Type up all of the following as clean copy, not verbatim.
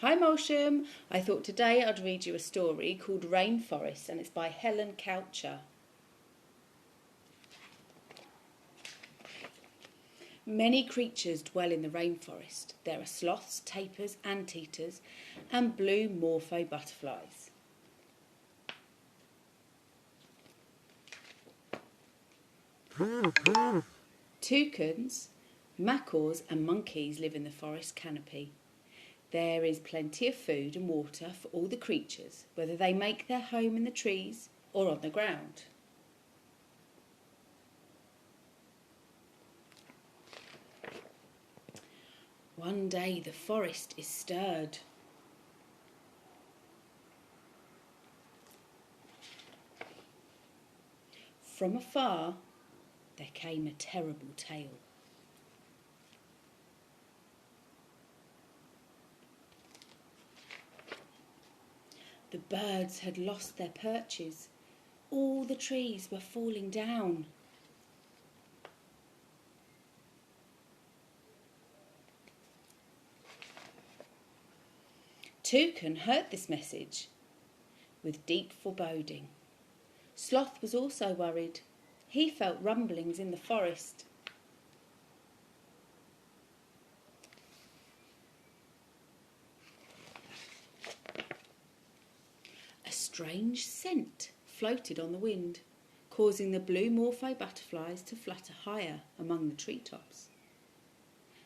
Hi Molsham, I thought today I'd read you a story called Rainforest and it's by Helen Coucher. Many creatures dwell in the rainforest. There are sloths, tapirs, anteaters and blue morpho butterflies. Toucans, macaws and monkeys live in the forest canopy. There is plenty of food and water for all the creatures, whether they make their home in the trees or on the ground. One day the forest is stirred. From afar there came a terrible tale. The birds had lost their perches. All the trees were falling down. Toucan heard this message with deep foreboding. Sloth was also worried. He felt rumblings in the forest. A strange scent floated on the wind, causing the blue morpho butterflies to flutter higher among the treetops.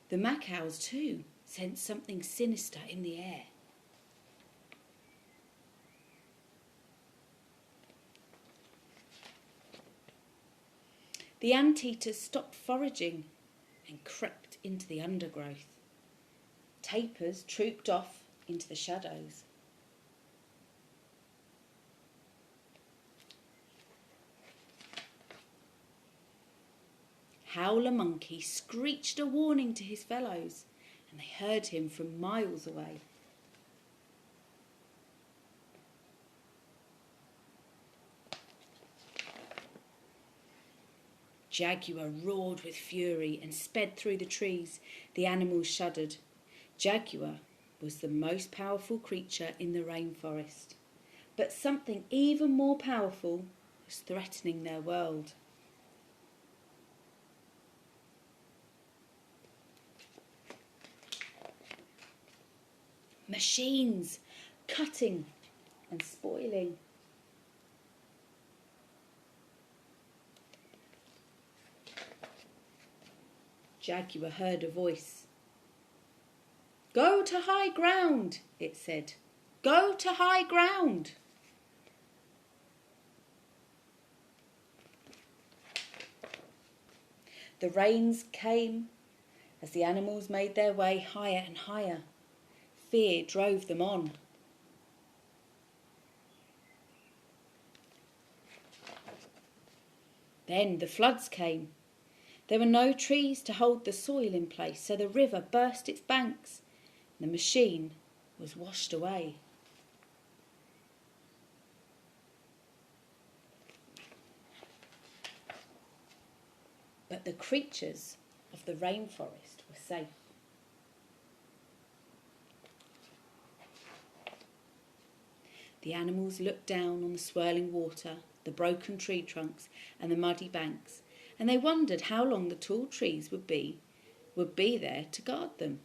The macaws too sensed something sinister in the air. The anteaters stopped foraging and crept into the undergrowth. Tapirs trooped off into the shadows. Howler Monkey screeched a warning to his fellows, and they heard him from miles away. Jaguar roared with fury and sped through the trees. The animals shuddered. Jaguar was the most powerful creature in the rainforest, but something even more powerful was threatening their world. Machines, cutting and spoiling. Jaguar heard a voice. "Go to high ground," it said. "Go to high ground." The rains came as the animals made their way higher and higher. Fear drove them on. Then the floods came. There were no trees to hold the soil in place, so the river burst its banks. The machine was washed away. But the creatures of the rainforest were safe. The animals looked down on the swirling water, the broken tree trunks and the muddy banks, and they wondered how long the tall trees would be there to guard them.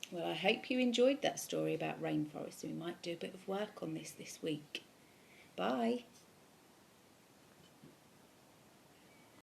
Well, I hope you enjoyed that story about rainforests. We might do a bit of work on this week. Bye.